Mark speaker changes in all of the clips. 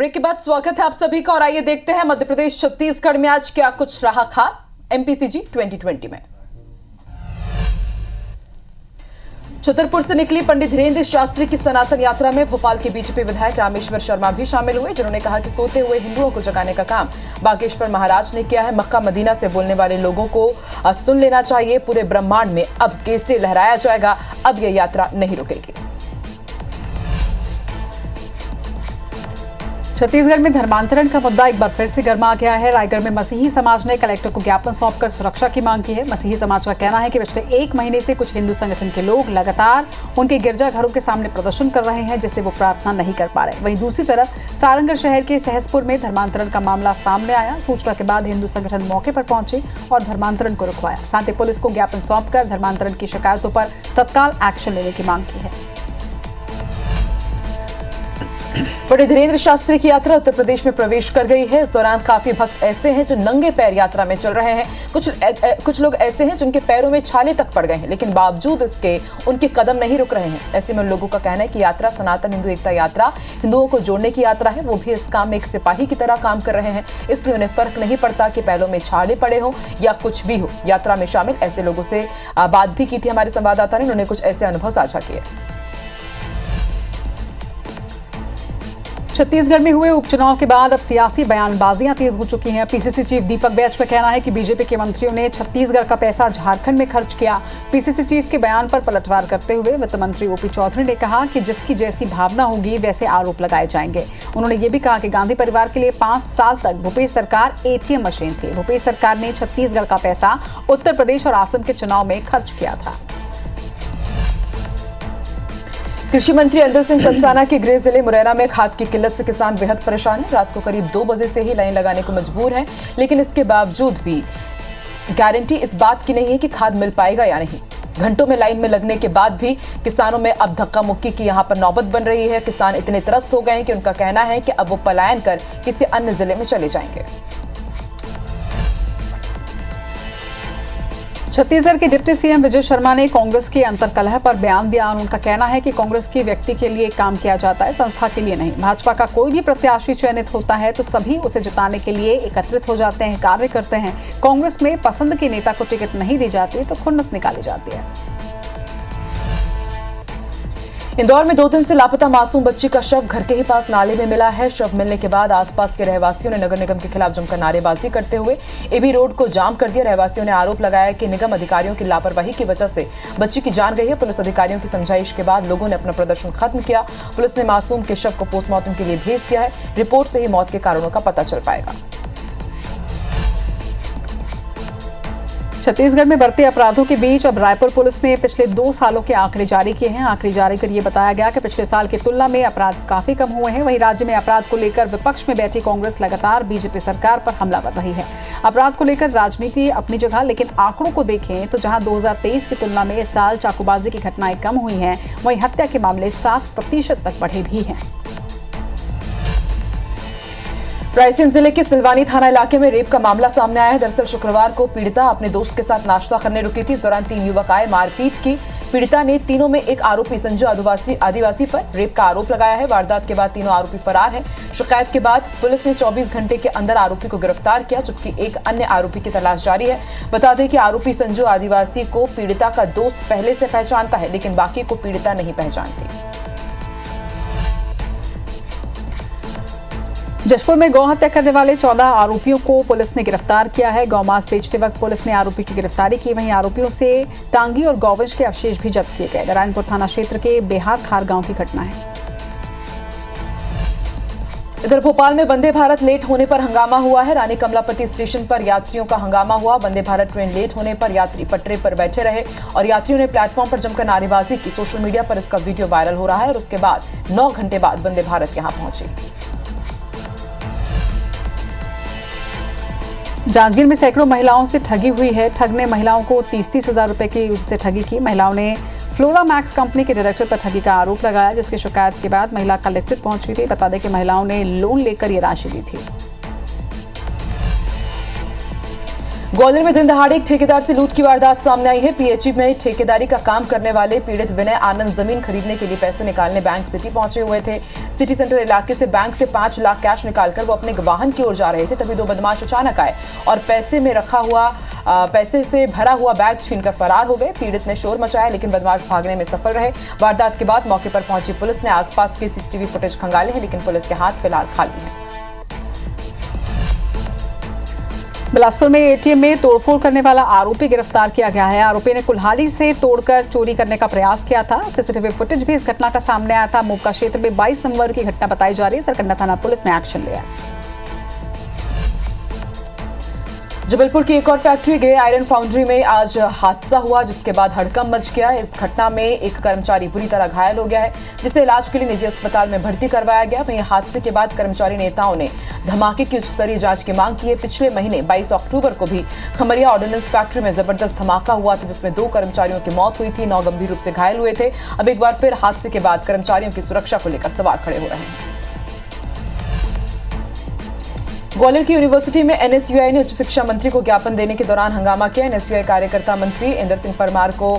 Speaker 1: Break के बाद स्वागत है आप सभी का और आइए देखते हैं मध्य प्रदेश छत्तीसगढ़ में आज क्या कुछ रहा खास एमपीसीजी 2020 में। छतरपुर से निकली पंडित धीरेन्द्र शास्त्री की सनातन यात्रा में भोपाल के बीजेपी विधायक रामेश्वर शर्मा भी शामिल हुए, जिन्होंने कहा कि सोते हुए हिंदुओं को जगाने का काम बागेश्वर महाराज ने किया है। मक्का मदीना से बोलने वाले लोगों को सुन लेना चाहिए। पूरे ब्रह्मांड में अब केसरी लहराया जाएगा, अब यह यात्रा नहीं रुकेगी।
Speaker 2: छत्तीसगढ़ में धर्मांतरण का मुद्दा एक बार फिर से गर्मा गया है। रायगढ़ में मसीही समाज ने कलेक्टर को ज्ञापन सौंपकर सुरक्षा की मांग की है। मसीही समाज का कहना है कि पिछले 1 महीने से कुछ हिंदू संगठन के लोग लगातार उनके गिरजाघरों के सामने प्रदर्शन कर रहे हैं, जिससे वो प्रार्थना नहीं कर पा रहे। वहीं दूसरी तरफ सारंगढ़ शहर के सहसपुर में धर्मांतरण का मामला सामने आया। सूचना के बाद हिंदू संगठन मौके पर पहुंचे और धर्मांतरण को रुकवाया। साथ ही पुलिस को ज्ञापन सौंपकर धर्मांतरण की शिकायतों पर तत्काल एक्शन लेने की मांग की है।
Speaker 1: पंडित धीरेन्द्र शास्त्री की यात्रा उत्तर प्रदेश में प्रवेश कर गई है। इस दौरान काफी भक्त ऐसे हैं जो नंगे पैर यात्रा में चल रहे हैं। कुछ लोग ऐसे हैं जिनके पैरों में छाले तक पड़ गए हैं, लेकिन बावजूद इसके उनके कदम नहीं रुक रहे हैं। ऐसे में लोगों का कहना है कि यात्रा सनातन हिंदू एकता यात्रा हिंदुओं को जोड़ने की यात्रा है। वो भी इस काम में एक सिपाही की तरह काम कर रहे हैं, इसलिए उन्हें फर्क नहीं पड़ता कि पैरों में छाले पड़े हो या कुछ भी हो। यात्रा में शामिल ऐसे लोगों से बात भी की थी हमारे संवाददाता ने, उन्होंने कुछ ऐसे अनुभव साझा किए।
Speaker 2: छत्तीसगढ़ में हुए उपचुनाव के बाद अब सियासी बयानबाजियां तेज हो चुकी हैं। पीसीसी चीफ दीपक बैज का कहना है कि बीजेपी के मंत्रियों ने छत्तीसगढ़ का पैसा झारखंड में खर्च किया। पीसीसी चीफ के बयान पर पलटवार करते हुए वित्त मंत्री ओपी चौधरी ने कहा कि जिसकी जैसी भावना होगी वैसे आरोप लगाए जाएंगे। उन्होंने ये भी कहा कि गांधी परिवार के लिए 5 साल तक भूपेश सरकार एटीएम मशीन थी। भूपेश सरकार ने छत्तीसगढ़ का पैसा उत्तर प्रदेश और असम के चुनाव में खर्च किया था।
Speaker 1: कृषि मंत्री अंदल सिंह कंसाना के गृह जिले मुरैना में खाद की किल्लत से किसान बेहद परेशान है। रात को करीब 2 बजे से ही लाइन लगाने को मजबूर हैं, लेकिन इसके बावजूद भी गारंटी इस बात की नहीं है कि खाद मिल पाएगा या नहीं। घंटों में लाइन में लगने के बाद भी किसानों में अब धक्का मुक्की की यहां पर नौबत बन रही है। किसान इतने त्रस्त हो गए हैं कि उनका कहना है कि अब वो पलायन कर किसी अन्य जिले में चले जाएंगे।
Speaker 2: छत्तीसगढ़ के डिप्टी सीएम विजय शर्मा ने कांग्रेस के अंतर्कलह पर बयान दिया। उनका कहना है कि कांग्रेस के व्यक्ति के लिए काम किया जाता है, संस्था के लिए नहीं। भाजपा का कोई भी प्रत्याशी चयनित होता है तो सभी उसे जिताने के लिए एकत्रित हो जाते हैं, कार्य करते हैं। कांग्रेस में पसंद के नेता को टिकट नहीं दी जाती तो खुन्नस निकाली जाती है।
Speaker 1: इंदौर में 2 दिन से लापता मासूम बच्ची का शव घर के ही पास नाले में मिला है। शव मिलने के बाद आसपास के रहवासियों ने नगर निगम के खिलाफ जमकर नारेबाजी करते हुए एबी रोड को जाम कर दिया। रहवासियों ने आरोप लगाया कि निगम अधिकारियों की लापरवाही की वजह से बच्ची की जान गई है। पुलिस अधिकारियों की समझाइश के बाद लोगों ने अपना प्रदर्शन खत्म किया। पुलिस ने मासूम के शव को पोस्टमार्टम के लिए भेज दिया है। रिपोर्ट से ही मौत के कारणों का पता चल पाएगा।
Speaker 2: छत्तीसगढ़ में बढ़ते अपराधों के बीच अब रायपुर पुलिस ने पिछले 2 सालों के आंकड़े जारी किए हैं। आंकड़े जारी कर ये बताया गया कि पिछले साल की तुलना में अपराध काफी कम हुए हैं। वहीं राज्य में अपराध को लेकर विपक्ष में बैठी कांग्रेस लगातार बीजेपी सरकार पर हमला कर रही है। अपराध को लेकर राजनीति अपनी जगह, लेकिन आंकड़ों को देखें तो जहां 2023 की तुलना में इस साल चाकूबाजी की घटनाएं कम हुई हैं, वहीं हत्या के मामले 7% तक बढ़े भी हैं।
Speaker 1: रायसेन जिले के सिलवानी थाना इलाके में रेप का मामला सामने आया है। दरअसल शुक्रवार को पीड़िता अपने दोस्त के साथ नाश्ता करने रुकी थी। इस दौरान 3 युवक आए, मारपीट की। पीड़िता ने तीनों में एक आरोपी संजू आदिवासी पर रेप का आरोप लगाया है। वारदात के बाद तीनों आरोपी फरार हैं। शिकायत के बाद पुलिस ने 24 घंटे के अंदर आरोपी को गिरफ्तार किया, जबकि एक अन्य आरोपी की तलाश जारी है। बता दें कि आरोपी संजू आदिवासी को पीड़िता का दोस्त पहले से पहचानता है, लेकिन बाकी को पीड़िता नहीं पहचानती।
Speaker 2: जशपुर में गौ हत्या करने वाले 14 आरोपियों को पुलिस ने गिरफ्तार किया है। गौमांस बेचते वक्त पुलिस ने आरोपी की गिरफ्तारी की। वहीं आरोपियों से टांगी और गौवंश के अवशेष भी जब्त किए गए। नारायणपुर थाना क्षेत्र के बेहार खार गांव की घटना है।
Speaker 1: इधर भोपाल में वंदे भारत लेट होने पर हंगामा हुआ है। रानी कमलापति स्टेशन पर यात्रियों का हंगामा हुआ। वंदे भारत ट्रेन लेट होने पर यात्री पटरी पर बैठे रहे और यात्रियों ने प्लेटफॉर्म पर जमकर नारेबाजी की। सोशल मीडिया पर इसका वीडियो वायरल हो रहा है और उसके बाद 9 घंटे बाद वंदे भारत यहां पहुंची।
Speaker 2: जांजगीर में सैकड़ों महिलाओं से ठगी हुई है। ठग ने महिलाओं को 30-30 हजार रुपए की उनसे ठगी की। महिलाओं ने फ्लोरा मैक्स कंपनी के डायरेक्टर पर ठगी का आरोप लगाया, जिसकी शिकायत के बाद महिला कलेक्ट्रेट पहुंची थी। बता दें कि महिलाओं ने लोन लेकर ये राशि दी थी।
Speaker 1: ग्वालियर में दिन दहाड़े एक ठेकेदार से लूट की वारदात सामने आई है। पीएचई में ठेकेदारी का काम करने वाले पीड़ित विनय आनंद जमीन खरीदने के लिए पैसे निकालने बैंक सिटी पहुंचे हुए थे। सिटी सेंटर इलाके से बैंक से 5 लाख कैश निकालकर वो अपने वाहन की ओर जा रहे थे, तभी 2 बदमाश अचानक आए और पैसे से भरा हुआ बैग छीनकर फरार हो गए। पीड़ित ने शोर मचाया लेकिन बदमाश भागने में सफल रहे। वारदात के बाद मौके पर पहुंची पुलिस ने आसपास के सीसीटीवी फुटेज खंगाले हैं, लेकिन पुलिस के हाथ फिलहाल खाली हैं।
Speaker 2: बिलासपुर में एटीएम में तोड़फोड़ करने वाला आरोपी गिरफ्तार किया गया है। आरोपी ने कुल्हाड़ी से तोड़कर चोरी करने का प्रयास किया था। सीसीटीवी फुटेज भी इस घटना का सामने आया था। मोका क्षेत्र में 22 नवंबर की घटना बताई जा रही है। सरकंडा थाना पुलिस ने एक्शन लिया।
Speaker 1: जबलपुर की एक और फैक्ट्री ग्रे आयरन फाउंड्री में आज हादसा हुआ, जिसके बाद हड़कंप मच गया। इस घटना में एक कर्मचारी बुरी तरह घायल हो गया है, जिसे इलाज के लिए निजी अस्पताल में भर्ती करवाया गया। वहीं हादसे के बाद कर्मचारी नेताओं ने धमाके की उच्च स्तरीय जांच की मांग की है। पिछले महीने 22 अक्टूबर को भी खमरिया ऑर्डिनेंस फैक्ट्री में जबरदस्त धमाका हुआ था, जिसमें 2 कर्मचारियों की मौत हुई थी, 9 गंभीर रूप से घायल हुए थे। अब एक बार फिर हादसे के बाद कर्मचारियों की सुरक्षा को लेकर सवाल खड़े हो रहे हैं। ग्वालियर की यूनिवर्सिटी में एनएसयूआई ने उच्च शिक्षा मंत्री को ज्ञापन देने के दौरान हंगामा किया। एनएसयूआई कार्यकर्ता मंत्री इंदर सिंह परमार को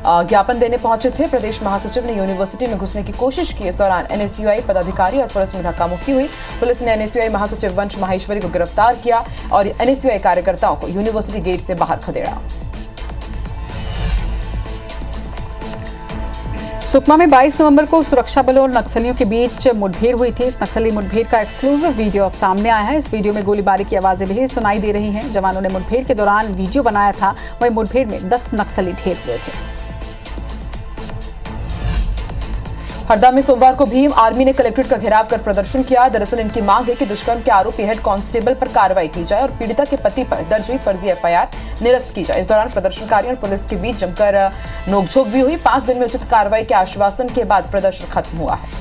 Speaker 1: ज्ञापन देने पहुंचे थे। प्रदेश महासचिव ने यूनिवर्सिटी में घुसने की कोशिश की। इस दौरान एनएसयूआई पदाधिकारी और पुलिस में धक्का मुक्की हुई। पुलिस ने एनएसयूआई महासचिव वंश माहेश्वरी को गिरफ्तार किया और एनएसयूआई कार्यकर्ताओं को यूनिवर्सिटी गेट से बाहर खदेड़ा।
Speaker 2: सुकमा में 22 नवंबर को सुरक्षा बलों और नक्सलियों के बीच मुठभेड़ हुई थी। इस नक्सली मुठभेड़ का एक्सक्लूसिव वीडियो अब सामने आया है। इस वीडियो में गोलीबारी की आवाजें भी सुनाई दे रही हैं। जवानों ने मुठभेड़ के दौरान वीडियो बनाया था। वहीं मुठभेड़ में 10 नक्सली ढेर हुए थे।
Speaker 1: हरदा में सोमवार को भीम आर्मी ने कलेक्ट्रेट का घेराव कर प्रदर्शन किया। दरअसल इनकी मांग है कि दुष्कर्म के आरोपी हेड कांस्टेबल पर कार्रवाई की जाए और पीड़िता के पति पर दर्ज हुई फर्जी एफआईआर निरस्त की जाए। इस दौरान प्रदर्शनकारियों और पुलिस के बीच जमकर नोकझोंक भी हुई। 5 दिन में उचित कार्रवाई के आश्वासन के बाद प्रदर्शन खत्म हुआ है।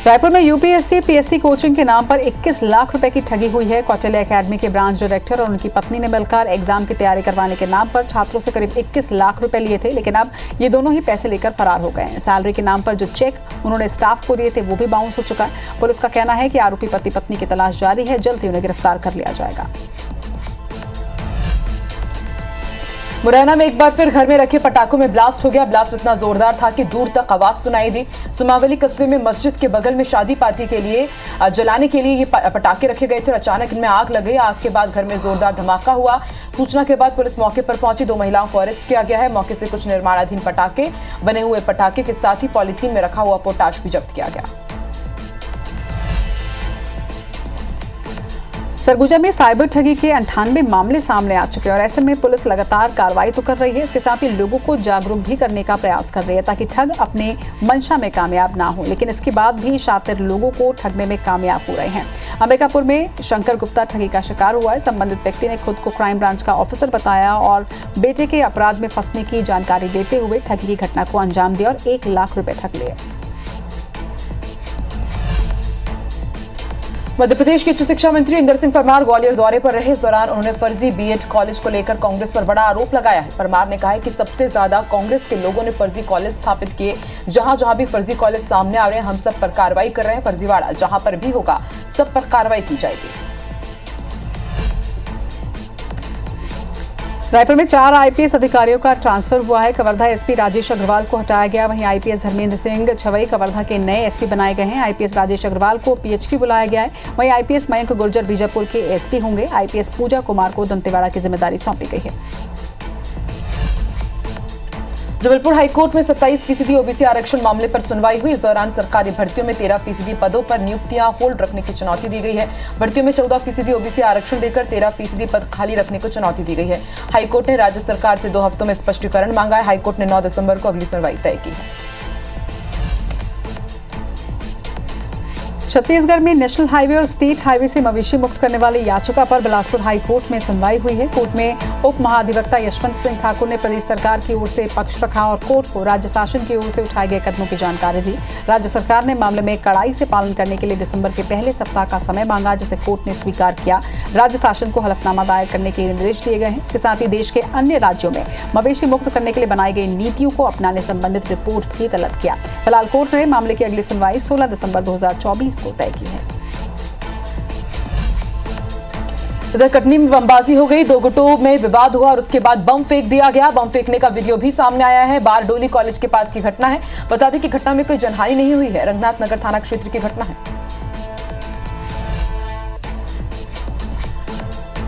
Speaker 2: रायपुर में यूपीएससी पीएससी कोचिंग के नाम पर 21 लाख रुपए की ठगी हुई है। कौटिल्य एकेडमी के ब्रांच डायरेक्टर और उनकी पत्नी ने मिलकर एग्जाम की तैयारी करवाने के नाम पर छात्रों से करीब 21 लाख रुपए लिए थे, लेकिन अब ये दोनों ही पैसे लेकर फरार हो गए हैं। सैलरी के नाम पर जो चेक उन्होंने स्टाफ को दिए थे वो भी बाउंस हो चुका है। पुलिस का कहना है कि आरोपी पति पत्नी की तलाश जारी है। जल्द ही उन्हें गिरफ्तार कर लिया जाएगा।
Speaker 1: मुरैना में एक बार फिर घर में रखे पटाखों में ब्लास्ट हो गया। ब्लास्ट इतना जोरदार था कि दूर तक आवाज सुनाई दी। सुमावली कस्बे में मस्जिद के बगल में शादी पार्टी के लिए जलाने के लिए ये पटाखे रखे गए थे और अचानक इनमें आग लग गई। आग के बाद घर में जोरदार धमाका हुआ। सूचना के बाद पुलिस मौके पर पहुंची। 2 महिलाओं को अरेस्ट किया गया है। मौके से कुछ निर्माणाधीन पटाखे, बने हुए पटाखे के साथ ही पॉलीथीन में रखा हुआ पोटाश भी जब्त किया गया।
Speaker 2: सरगुजा में साइबर ठगी के 98 मामले सामने आ चुके हैं और ऐसे में पुलिस लगातार कार्रवाई तो कर रही है, इसके साथ ही लोगों को जागरूक भी करने का प्रयास कर रही है ताकि ठग अपने मंशा में कामयाब ना हो। लेकिन इसके बाद भी शातिर लोगों को ठगने में कामयाब हो रहे हैं। अंबिकापुर में शंकर गुप्ता ठगी का शिकार हुआ है। संबंधित व्यक्ति ने खुद को क्राइम ब्रांच का ऑफिसर बताया और बेटे के अपराध में फंसने की जानकारी देते हुए ठगी की घटना को अंजाम दिया और 1 लाख रुपए ठग लिए।
Speaker 1: मध्य प्रदेश के उच्च शिक्षा मंत्री इंदर सिंह परमार ग्वालियर दौरे पर रहे। इस दौरान उन्होंने फर्जी बीएड कॉलेज को लेकर कांग्रेस पर बड़ा आरोप लगाया है। परमार ने कहा है कि सबसे ज्यादा कांग्रेस के लोगों ने फर्जी कॉलेज स्थापित किए। जहां जहां भी फर्जी कॉलेज सामने आ रहे हैं, हम सब पर कार्रवाई कर रहे हैं। फर्जीवाड़ा जहां पर भी होगा, सब पर कार्रवाई की जाएगी।
Speaker 2: रायपुर में 4 आईपीएस अधिकारियों का ट्रांसफर हुआ है। कवर्धा एसपी राजेश अग्रवाल को हटाया गया। वहीं आईपीएस धर्मेंद्र सिंह छवई कवर्धा के नए एसपी बनाए गए हैं। आईपीएस राजेश अग्रवाल को पीएचक्यू बुलाया गया है। वहीं आईपीएस मयंक गुर्जर बीजापुर के एसपी होंगे। आईपीएस पूजा कुमार को दंतेवाड़ा की जिम्मेदारी सौंपी गई है।
Speaker 1: जबलपुर हाईकोर्ट में 27% ओबीसी आरक्षण मामले पर सुनवाई हुई। इस दौरान सरकारी भर्तियों में 13% पदों पर नियुक्तियां होल्ड रखने की चुनौती दी गई है। भर्तियों में 14% ओबीसी आरक्षण देकर 13% पद खाली रखने को चुनौती दी गई है। हाईकोर्ट ने राज्य सरकार से 2 हफ्तों में स्पष्टीकरण मांगा है। हाईकोर्ट ने 9 दिसंबर को अगली सुनवाई तय की है।
Speaker 2: छत्तीसगढ़ में नेशनल हाईवे और स्टेट हाईवे से मवेशी मुक्त करने वाली याचिका पर बिलासपुर हाई कोर्ट में सुनवाई हुई है। कोर्ट में उप महाधिवक्ता यशवंत सिंह ठाकुर ने प्रदेश सरकार की ओर से पक्ष रखा और कोर्ट को राज्य शासन की ओर से उठाए गए कदमों की जानकारी दी। राज्य सरकार ने मामले में कड़ाई से पालन करने के लिए दिसंबर के पहले सप्ताह का समय मांगा, जिसे कोर्ट ने स्वीकार किया। राज्य शासन को हलफनामा दायर करने के निर्देश दिए गए हैं। इसके साथ ही देश के अन्य राज्यों में मवेशी मुक्त करने के लिए बनाई गई नीतियों को अपनाने संबंधित रिपोर्ट भी तलब किया। फिलहाल कोर्ट ने मामले की अगली सुनवाई 16 दिसंबर 2024 को तय की है।
Speaker 1: इधर कटनी में बमबाजी हो गई, दो गुटों में विवाद हुआ और उसके बाद बम फेंक दिया गया। बम फेंकने का वीडियो भी सामने आया है। बारडोली कॉलेज के पास की घटना है। बता दें कि घटना में कोई जनहानि नहीं हुई है। रंगनाथ नगर थाना क्षेत्र की घटना है।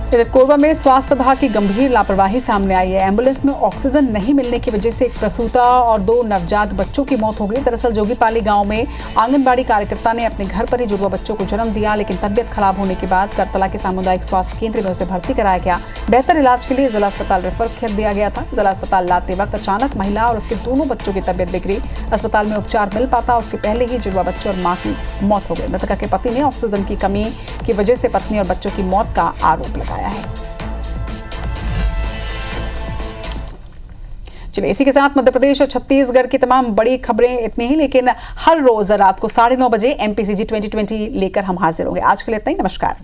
Speaker 2: इधर कोरबा में स्वास्थ्य विभाग की गंभीर लापरवाही सामने आई है। एम्बुलेंस में ऑक्सीजन नहीं मिलने की वजह से एक प्रसूता और 2 नवजात बच्चों की मौत हो गई। दरअसल जोगीपाली गांव में आंगनबाड़ी कार्यकर्ता ने अपने घर पर ही जुड़वा बच्चों को जन्म दिया, लेकिन तबियत खराब होने के बाद करतला के सामुदायिक स्वास्थ्य केंद्र में उसे भर्ती कराया गया। बेहतर इलाज के लिए जिला अस्पताल रेफर कर दिया गया था। जिला अस्पताल लाते वक्त अचानक महिला और उसके दोनों बच्चों की तबियत बिगड़ी। अस्पताल में उपचार मिल पाता उसके पहले ही जुड़वा बच्चों और मां की मौत हो गई। मृतका के पति ने ऑक्सीजन की कमी की वजह से पत्नी और बच्चों की मौत का आरोप लगाया है। चलिए, इसी के साथ मध्य प्रदेश और छत्तीसगढ़ की तमाम बड़ी खबरें इतनी ही, लेकिन हर रोज रात को 9:30 बजे MPCG 2020 लेकर हम हाजिर होंगे। आज के लिए इतना ही। नमस्कार।